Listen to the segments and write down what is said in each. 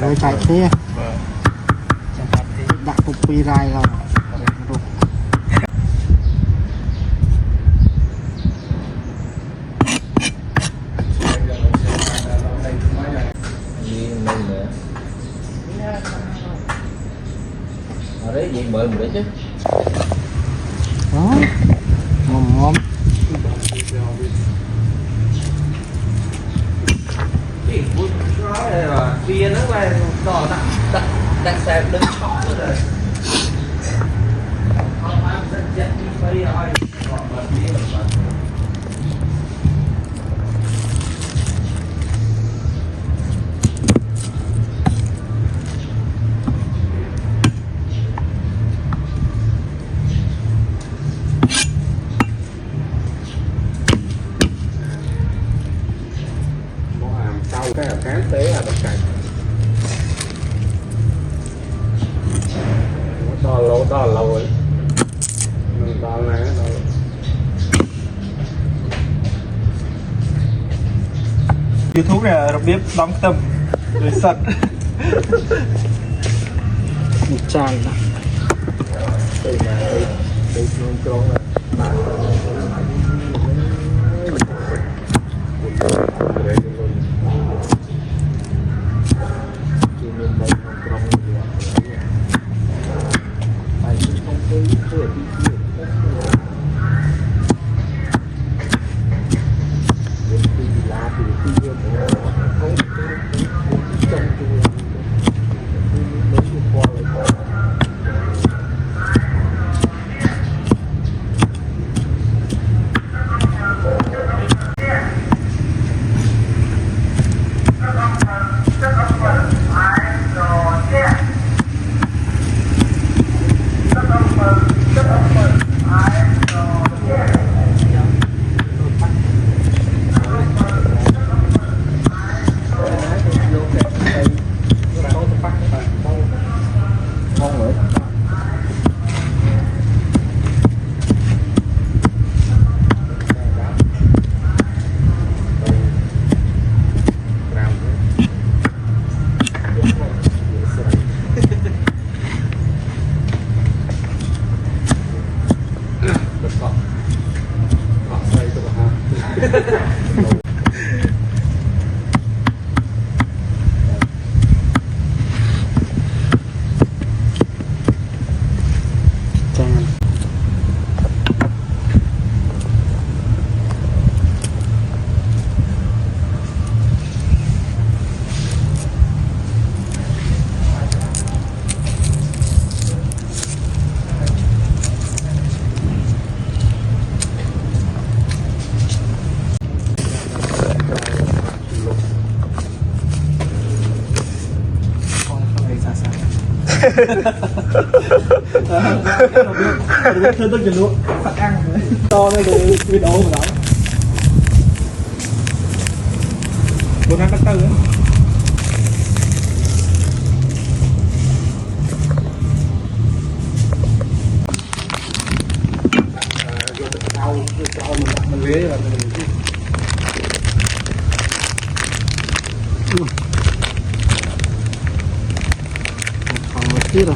rồi chạy thế đặt cục pi rai rồi ở đấy gì mời mình đấy chứ đó ngon ngon bia nó qua đỏ đặt xe đứng chó rồi cái là kháng tế là tất cả to lâu rồi to này YouTube này là biết đóng tâm rồi sật một chai đây mà đây luôn trốn là bạn biết tôi chừng luôn phải ăn to đây rồi video mà đó một năm tư nữa mình ghế là mình còn một tí rồi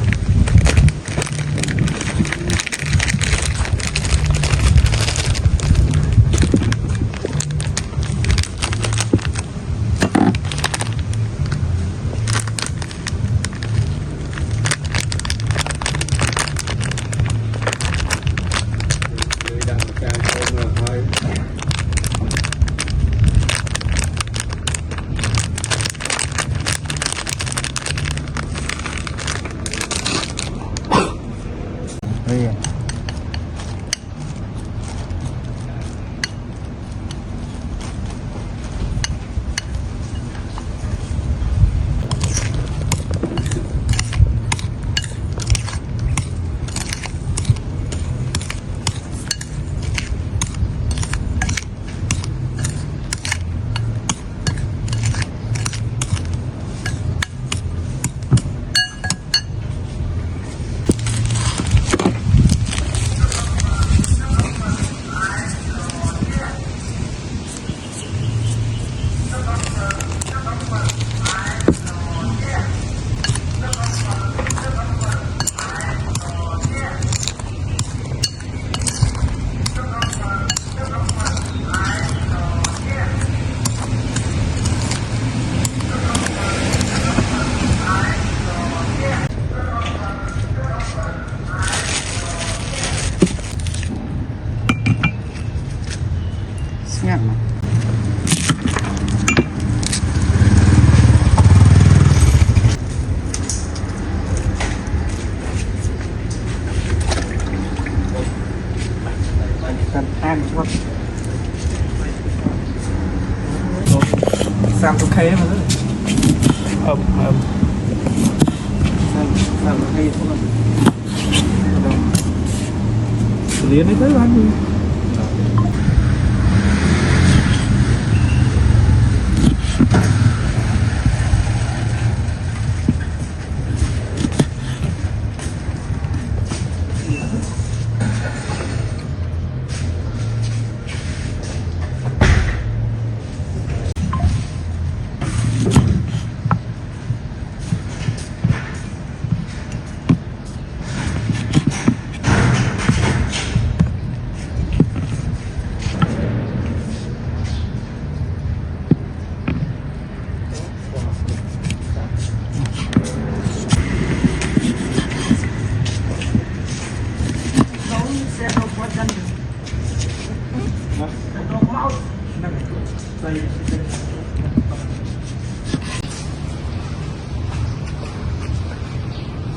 cần than chút Sam ok mà ẩm làm hay thôi liền đấy tới anh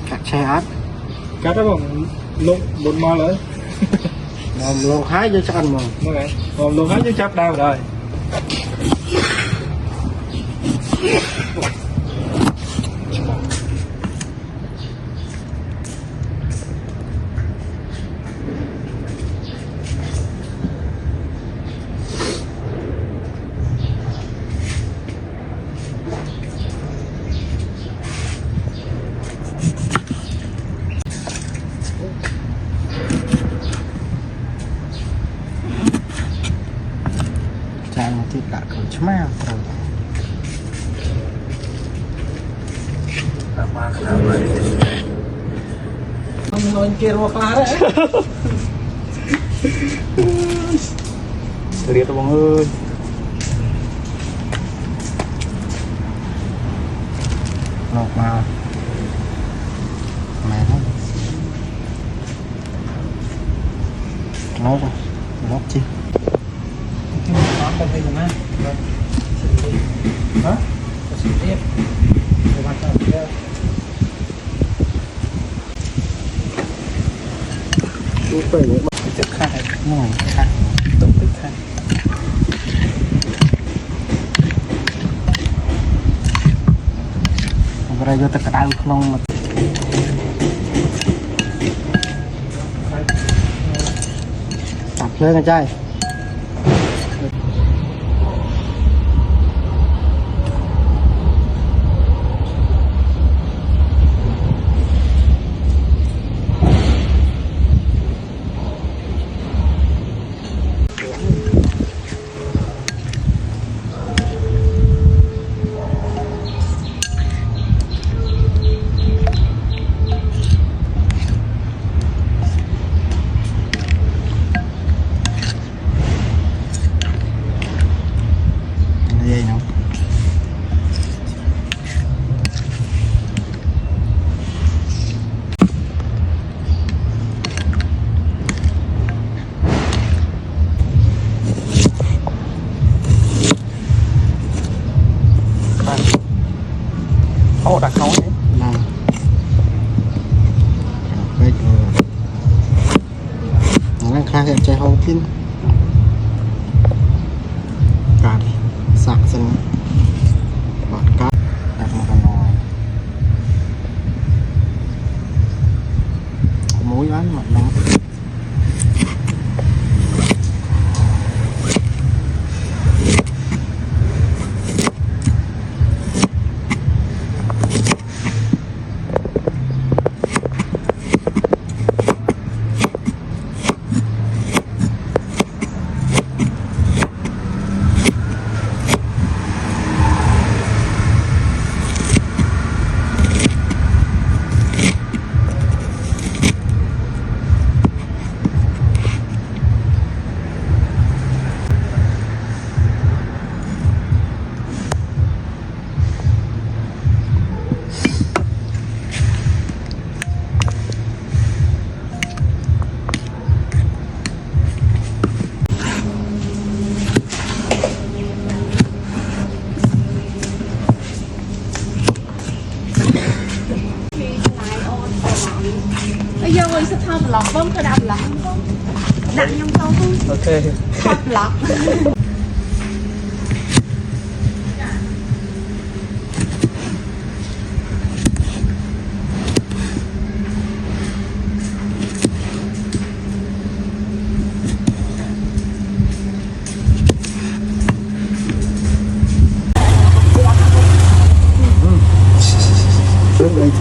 cắt xe át cắt đó bằng lụng một mò lấy lồng hái vô cho ăn mà mọi người còn lụng hết chứ chắc đau rồi chàng thì cả khẩu chmao rồi không nói kia mà phá đấy liệt rồi bông ơi lột màu mày thôi lột chi không thấy gì nữa hả tiếp chú phải để mà chất khai ngồi khai tổng tích khai rồi vô tất cả đau không mà tập lên anh trai đây nó ô đặt khấu đấy nào cái nó khai em chạy hậu tin cả đi sạc xong bọt cá đặt một con nồi muối bán mặt nóng bây giờ mình sẽ thăm lòng bông cái đầm lắm không đặt nhung câu không ok thật lắm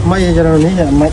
mấy cho nó ní là mấy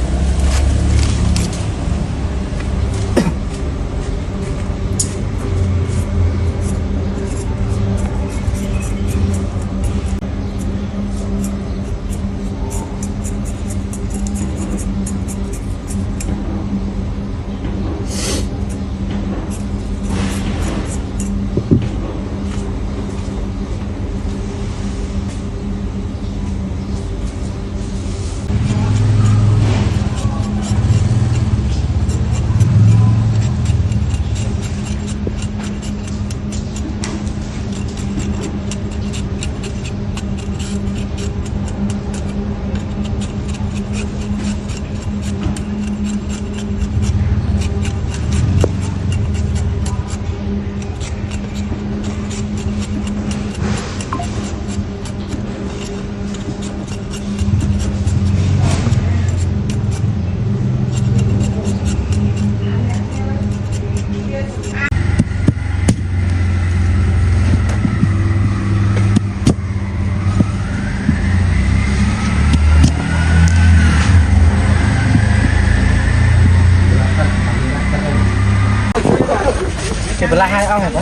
cái bờ lai hai ông hả bố?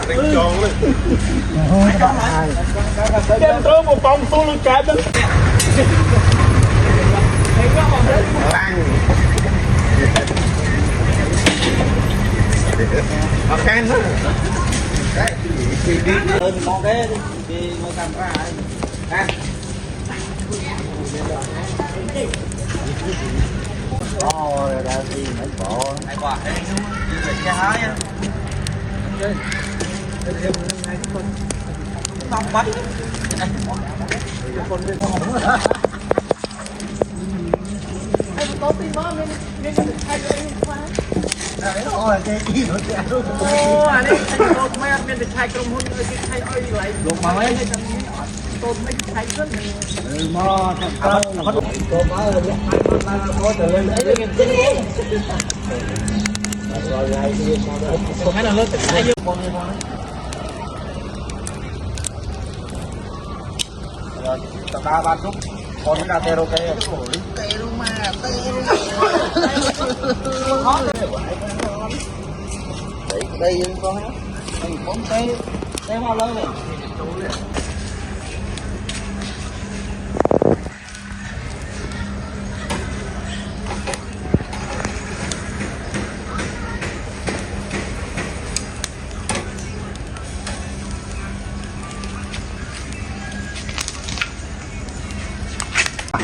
Đánh tròn lên. Thôi các bạn hai. đem tới một vòng tôi luôn cả đó Ok nữa. con thế đi mua camera ai Ồ, ra gì mấy bộ. ai quả thế đi về cái hái á xong bắt Ôi, cái gì nữa kìa. ô anh ấy anh tôi mấy anh bên thay công hôn cái thay ơi lại luôn mà mấy tôi mấy thay rất Mò thật câu. Cô má ơi, có trở lên đấy được rồi lại đi sao đó. còn cái là lớn tất cả Rồi, tao ba ba chút. Con cái tero cái. Tero mà, đây con á. Mình bốn cái bao lớn này.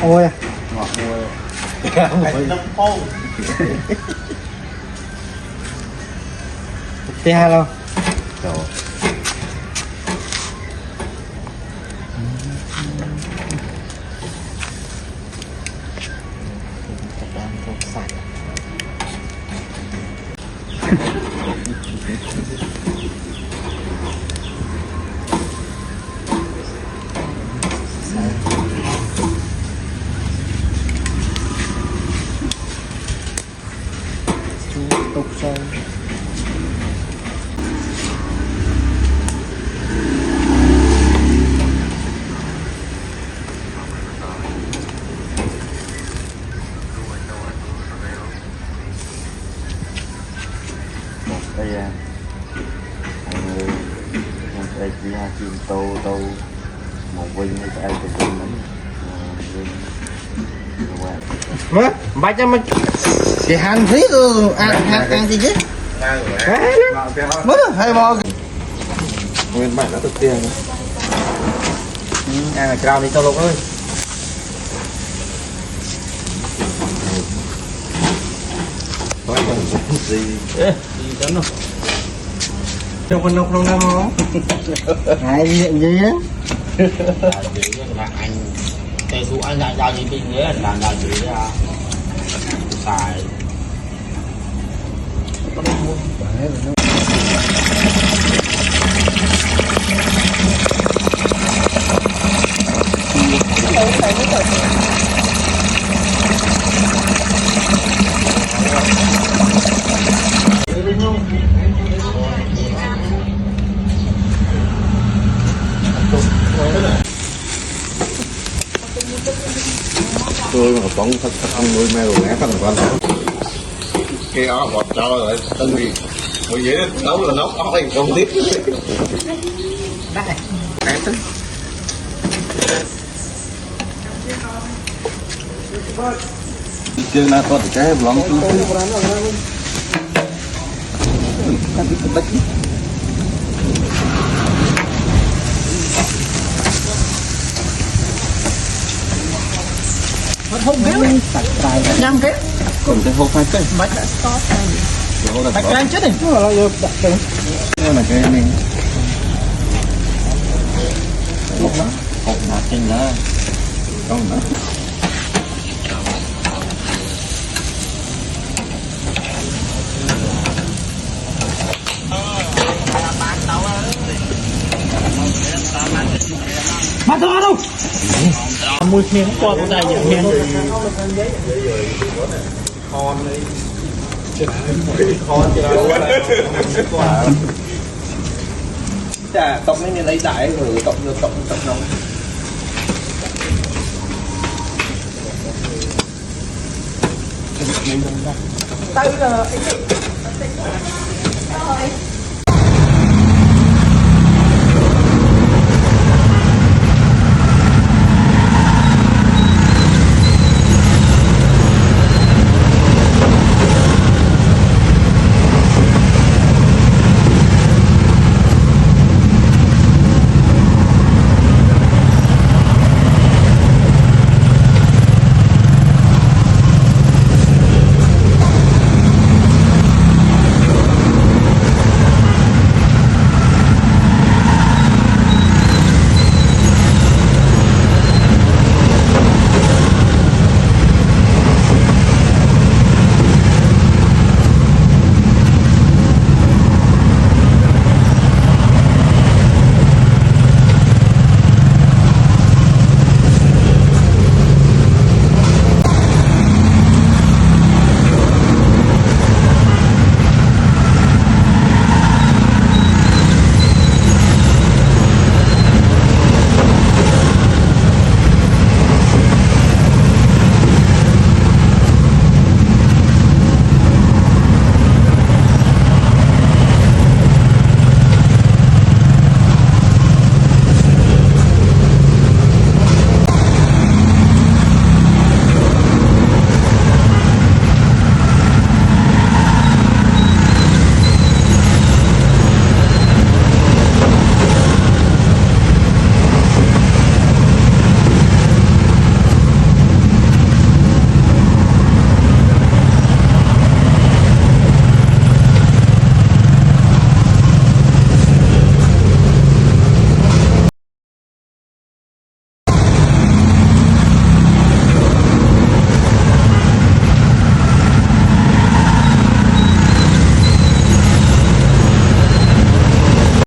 Ôi ngọt mùi Tê hai đâu rồi tục sâu đây à anh ơi em đây chỉ hai chim tô một vinh hay ai cũng vinh lắm má ba trăm mình thì han phí rồi ăn gì chứ mất hay bò nguyên bản nó thực tiền ăn là trao đi tao lục ơi gì đó nó trong con nông năm không ai gì gì á anh cái số anh giao gì bên đấy là gì đấy à xài tôi mà bóng thật không nuôi mèo ngã phần quan Cái ó bọt cho rồi tân vì bởi vậy nấu là nấu ó thì không tiếp chưa na có cái lon tu không biết nhâm cái còn cái hộp hai cái bạch đã stop bạch bạch cái chết đi là cái này hộp nát trên đó không đó mà thôi đâu mùi miếng qua của ta vậy miếng chà tóc mấy nên lấy đại rồi tóc nóng tay là